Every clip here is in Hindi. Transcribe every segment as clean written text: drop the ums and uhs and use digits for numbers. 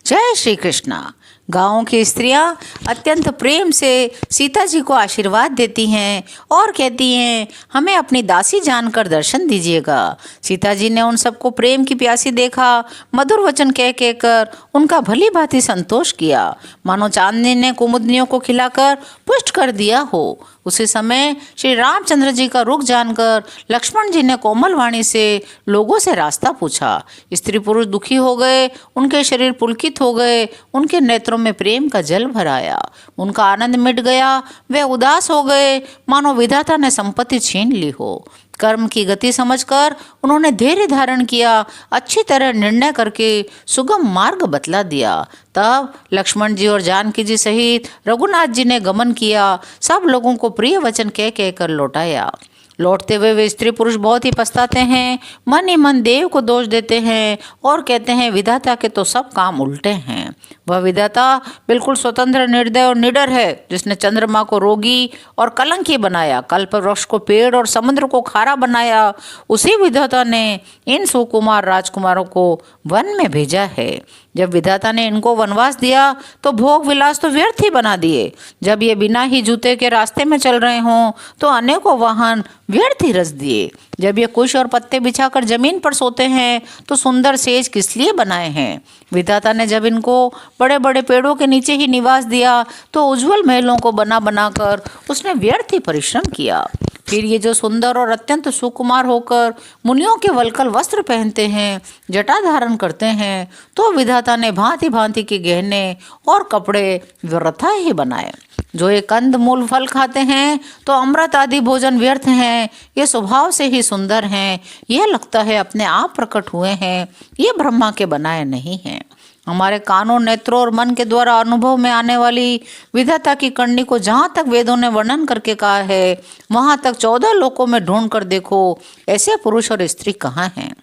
जय श्री कृष्णा। गाँव की स्त्रियां अत्यंत प्रेम से सीता जी को आशीर्वाद देती हैं और कहती हैं, हमें अपनी दासी जानकर दर्शन दीजिएगा। सीता जी ने उन सबको प्रेम की प्यासी देखा, मधुर वचन कह कहकर उनका भली भांति संतोष किया, मानो चांदनी ने कुमुदनियों को खिलाकर पुष्ट कर दिया हो। उसी समय श्री रामचंद्र जी का रुख जानकर लक्ष्मण जी ने कोमल वाणी से लोगों से रास्ता पूछा। स्त्री पुरुष दुखी हो गए, उनके शरीर पुलकित हो गए, उनके नेत्रों में प्रेम का जल भर आया, उनका आनंद मिट गया, वे उदास हो गए, मानो विधाता ने संपत्ति छीन ली हो। कर्म की गति समझकर उन्होंने धैर्य धारण किया, अच्छी तरह निर्णय करके सुगम मार्ग बतला दिया। तब लक्ष्मण जी और जानकी जी सहित रघुनाथ जी ने गमन किया, सब लोगों को प्रिय वचन कह कहकर लौटाया। लौटते हुए वे स्त्री पुरुष बहुत ही पछताते हैं, मन ही मन देव को दोष देते हैं और कहते हैं, विधाता के तो सब काम उल्टे हैं। वह विधाता बिल्कुल स्वतंत्र, निर्दय और निडर है, जिसने चंद्रमा को रोगी और कलंकी बनाया, कल्प वृक्ष को पेड़ और समुद्र को खारा बनाया। उसी विधाता ने इन सुकुमार राजकुमारों को वन में भेजा है। जब विधाता ने इनको वनवास दिया तो भोग विलास तो व्यर्थ ही बना दिए। जब ये बिना ही जूते के रास्ते में चल रहे हों तो अनेकों वाहन व्यर्थ ही रच दिए। जब ये कुश और पत्ते बिछाकर जमीन पर सोते हैं तो सुंदर सेज किस लिए बनाए हैं। विधाता ने जब इनको बड़े बड़े पेड़ों के नीचे ही निवास दिया तो उज्जवल महलों को बना बनाकर उसने व्यर्थ ही परिश्रम किया। फिर ये जो सुंदर और अत्यंत सुकुमार होकर मुनियों के वल्कल वस्त्र पहनते हैं, जटा धारण करते हैं, तो विधाता ने भांति भांति के गहने और कपड़े व्यर्था ही बनाए। जो ये कंद मूल फल खाते हैं तो अमृत आदि भोजन व्यर्थ हैं, ये स्वभाव से ही सुंदर हैं, यह लगता है अपने आप प्रकट हुए हैं, ये ब्रह्मा के बनाए नहीं हैं। हमारे कानों, नेत्रों और मन के द्वारा अनुभव में आने वाली विधाता की करनी को जहाँ तक वेदों ने वर्णन करके कहा है, वहाँ तक 14 लोकों में ढूंढ कर देखो, ऐसे पुरुष और स्त्री कहाँ हैं।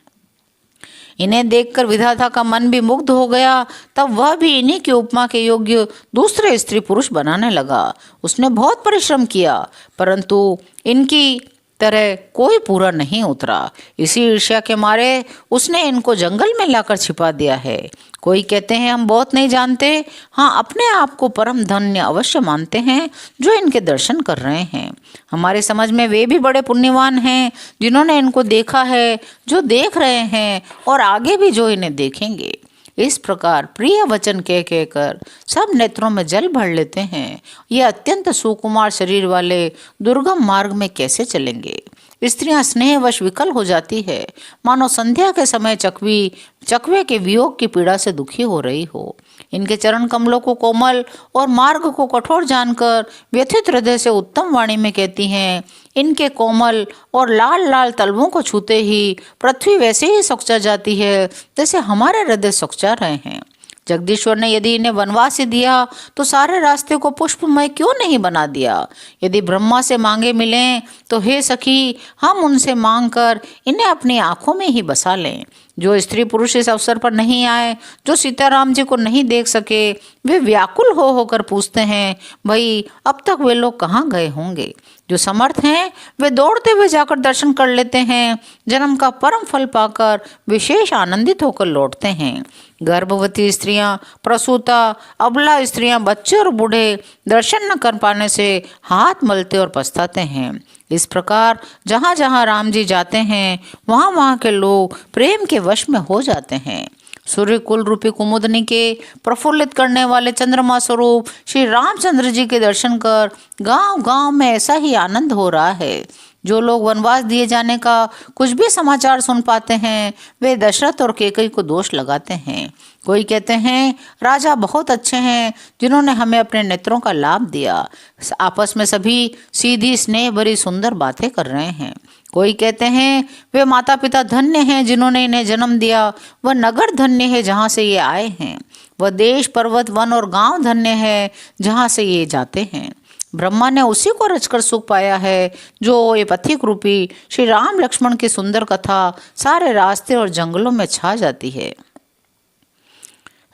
इन्हें देखकर विधाता का मन भी मुग्ध हो गया। तब वह भी इन्हीं की उपमा के योग्य दूसरे स्त्री पुरुष बनाने लगा। उसने बहुत परिश्रम किया, परंतु इनकी तरह कोई पूरा नहीं उतरा। इसी ईर्ष्या के मारे उसने इनको जंगल में लाकर छिपा दिया है। कोई कहते हैं, हम बहुत नहीं जानते, हाँ अपने आप को परम धन्य अवश्य मानते हैं जो इनके दर्शन कर रहे हैं। हमारे समझ में वे भी बड़े पुण्यवान हैं जिन्होंने इनको देखा है, जो देख रहे हैं और आगे भी जो इन्हें देखेंगे। इस प्रकार प्रिय वचन कह कहकर सब नेत्रों में जल भर लेते हैं। ये अत्यंत सुकुमार शरीर वाले दुर्गम मार्ग में कैसे चलेंगे। स्त्रियां स्नेहवश विकल हो जाती है, मानो संध्या के समय चकवे के वियोग की पीड़ा से दुखी हो रही हो। इनके चरण कमलों को कोमल और मार्ग को कठोर जानकर व्यथित हृदय से उत्तम वाणी में कहती हैं, इनके कोमल और लाल लाल तलवों को छूते ही पृथ्वी वैसे ही सकुचा जाती है जैसे हमारे हृदय सकुचा रहे हैं। जगदीश्वर ने यदि इन्हें वनवास ही दिया तो सारे रास्ते को पुष्पमय क्यों नहीं बना दिया। यदि ब्रह्मा से मांगे मिलें तो हे सखी, हम उनसे मांग कर इन्हें अपनी आंखों में ही बसा लें। जो स्त्री पुरुष इस अवसर पर नहीं आए, जो सीताराम जी को नहीं देख सके, वे व्याकुल हो होकर पूछते हैं, भाई अब तक वे लोग कहाँ गए होंगे। जो समर्थ हैं वे दौड़ते हुए जाकर दर्शन कर लेते हैं, जन्म का परम फल पाकर विशेष आनंदित होकर लौटते हैं। गर्भवती स्त्रियां, प्रसूता, अबला स्त्रियां, बच्चे और बूढ़े दर्शन न कर पाने से हाथ मलते और पछताते हैं। इस प्रकार जहाँ जहाँ राम जी जाते हैं वहाँ वहाँ के लोग प्रेम के वश में हो जाते हैं। सूर्य कुल रूपी कुमुदनी के प्रफुल्लित करने वाले चंद्रमा स्वरूप श्री रामचंद्र जी के दर्शन कर गांव गांव में ऐसा ही आनंद हो रहा है। जो लोग वनवास दिए जाने का कुछ भी समाचार सुन पाते हैं वे दशरथ और कैकेयी को दोष लगाते हैं। कोई कहते हैं, राजा बहुत अच्छे हैं जिन्होंने हमें अपने नेत्रों का लाभ दिया। आपस में सभी सीधी स्नेह भरी सुंदर बातें कर रहे हैं। कोई कहते हैं, वे माता पिता धन्य हैं जिन्होंने इन्हें जन्म दिया। वह नगर धन्य है जहाँ से ये आए हैं। वह देश, पर्वत, वन और गांव धन्य है जहाँ से ये जाते हैं। ब्रह्मा ने उसी को रचकर सुख पाया है जो ये पथिक रूपी श्री राम लक्ष्मण की सुंदर कथा सारे रास्ते और जंगलों में छा जाती है।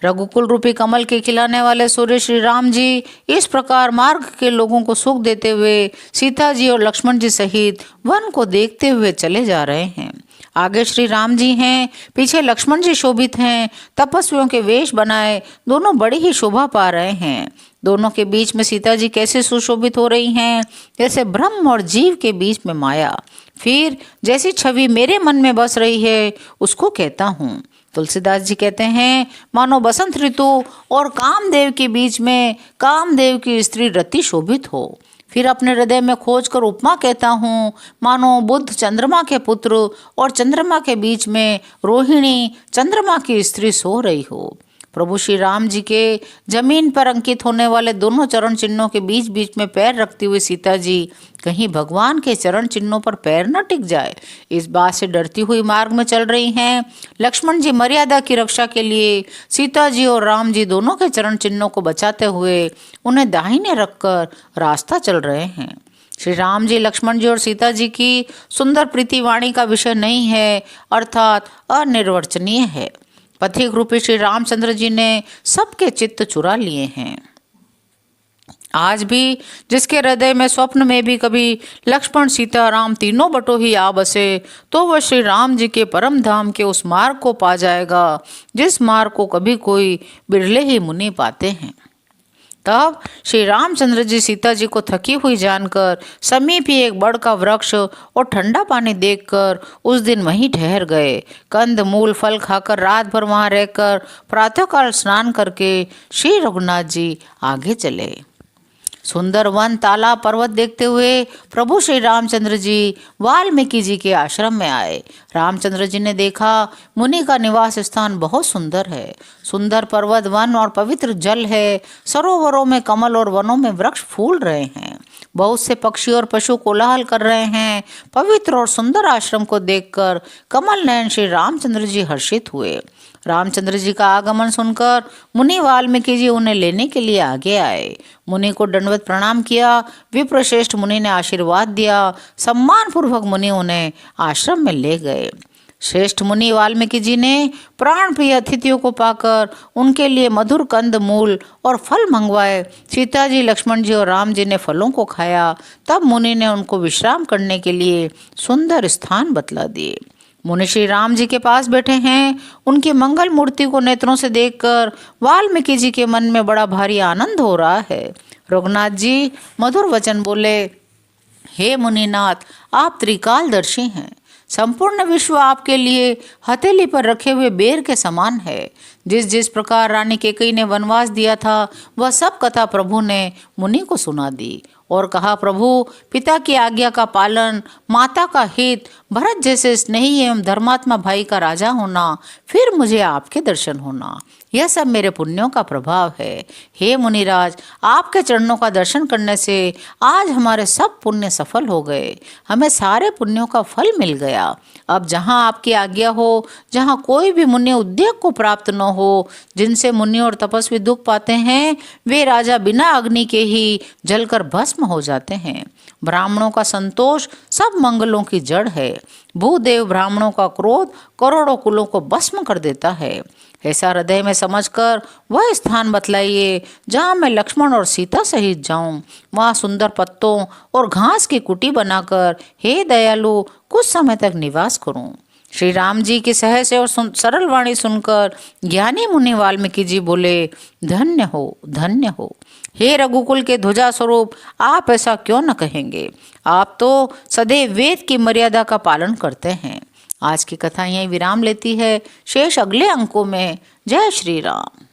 रघुकुल रूपी कमल के खिलाने वाले सूर्य श्री राम जी इस प्रकार मार्ग के लोगों को सुख देते हुए सीता जी और लक्ष्मण जी सहित वन को देखते हुए चले जा रहे हैं। आगे श्री राम जी हैं, पीछे लक्ष्मण जी शोभित हैं। तपस्वियों के वेश बनाए दोनों बड़ी ही शोभा पा रहे हैं। दोनों के बीच में सीता जी कैसे सुशोभित हो रही हैं, जैसे ब्रह्म और जीव के बीच में माया। फिर जैसी छवि मेरे मन में बस रही है उसको कहता हूँ। तुलसीदास जी कहते हैं, मानो बसंत ऋतु और कामदेव के बीच में कामदेव की स्त्री रति शोभित हो। फिर अपने हृदय में खोज कर उपमा कहता हूँ, मानो बुध चंद्रमा के पुत्र और चंद्रमा के बीच में रोहिणी चंद्रमा की स्त्री सो रही हो। प्रभु श्री राम जी के जमीन पर अंकित होने वाले दोनों चरण चिन्हों के बीच बीच में पैर रखती हुई सीता जी कहीं भगवान के चरण चिन्हों पर पैर न टिक जाए, इस बात से डरती हुई मार्ग में चल रही हैं। लक्ष्मण जी मर्यादा की रक्षा के लिए सीता जी और राम जी दोनों के चरण चिन्हों को बचाते हुए उन्हें दाहिने रखकर रास्ता चल रहे हैं। श्री राम जी लक्ष्मण जी और सीता जी की सुंदर प्रीति वाणी का विषय नहीं है, अर्थात अनिर्वचनीय है। पथिक रूपी श्री रामचंद्र जी ने सबके चित्त चुरा लिए हैं। आज भी जिसके हृदय में स्वप्न में भी कभी लक्ष्मण सीता राम तीनों बटोही आ बसे, तो वह श्री राम जी के परम धाम के उस मार्ग को पा जाएगा जिस मार्ग को कभी कोई बिरले ही मुनि पाते हैं। तब श्री रामचंद्र जी सीता जी को थकी हुई जानकर समीप ही एक बड़ का वृक्ष और ठंडा पानी देखकर उस दिन वहीं ठहर गए। कंद मूल फल खाकर रात भर वहां रहकर प्रातःकाल स्नान करके श्री रघुनाथ जी आगे चले। सुंदर वन तालाब पर्वत देखते हुए प्रभु श्री रामचंद्र जी वाल्मीकि जी के आश्रम में आए। रामचंद्र जी ने देखा मुनि का निवास स्थान बहुत सुंदर है। सुंदर पर्वत वन और पवित्र जल है। सरोवरों में कमल और वनों में वृक्ष फूल रहे हैं। बहुत से पक्षी और पशु कोलाहल कर रहे हैं। पवित्र और सुंदर आश्रम को देखकर कमल नयन श्री रामचंद्र जी हर्षित हुए। रामचंद्र जी का आगमन सुनकर मुनि वाल्मीकि जी उन्हें लेने के लिए आगे आए। मुनि को दंडवत प्रणाम किया। विप्रश्रेष्ठ मुनि ने आशीर्वाद दिया। सम्मान पूर्वक मुनि उन्हें आश्रम में ले गए। श्रेष्ठ मुनि वाल्मीकि जी ने प्राण प्रिय अतिथियों को पाकर उनके लिए मधुर कंद मूल और फल मंगवाए। सीता जी लक्ष्मण जी और राम जी ने फलों को खाया। तब मुनि ने उनको विश्राम करने के लिए सुंदर स्थान बतला दिए। मुनि श्री राम जी के पास बैठे हैं। उनकी मंगल मूर्ति को नेत्रों से देखकर वाल्मीकि जी के मन में बड़ा भारी आनंद हो रहा है। रघुनाथ जी मधुर वचन बोले, हे मुनिनाथ, आप त्रिकालदर्शी हैं। संपूर्ण विश्व आपके लिए हथेली पर रखे हुए बेर के समान है। जिस जिस प्रकार रानी कैकेयी ने वनवास दिया था वह सब कथा प्रभु ने मुनि को सुना दी और कहा, प्रभु पिता की आज्ञा का पालन, माता का हित, भरत जैसे स्नेही एवं धर्मात्मा भाई का राजा होना, फिर मुझे आपके दर्शन होना, यह सब मेरे पुण्यों का प्रभाव है। हे मुनिराज, आपके चरणों का दर्शन करने से आज हमारे सब पुण्य सफल हो गए। हमें सारे पुण्यों का फल मिल गया। अब जहाँ आपकी आज्ञा हो, जहाँ कोई भी मुनि उद्योग को प्राप्त न हो, जिनसे मुनि और तपस्वी दुख पाते हैं, वे राजा बिना अग्नि के ही जलकर भस्म हो जाते हैं। ब्राह्मणों का संतोष सब मंगलों की जड़ है। भूदेव ब्राह्मणों का क्रोध करोड़ों कुलों को भस्म कर देता है। ऐसा हृदय में समझकर वह स्थान बतलाइए जहाँ मैं लक्ष्मण और सीता सहित जाऊं। वहाँ सुंदर पत्तों और घास की कुटी बनाकर हे दयालु कुछ समय तक निवास करूं। श्री राम जी की सहज और सरल वाणी सुनकर ज्ञानी मुनि वाल्मीकि जी बोले, धन्य हो, धन्य हो। हे रघुकुल के ध्वजा स्वरूप, आप ऐसा क्यों न कहेंगे। आप तो सदैव वेद की मर्यादा का पालन करते हैं। आज की कथा यहीं विराम लेती है। शेष अगले अंकों में। जय श्री राम।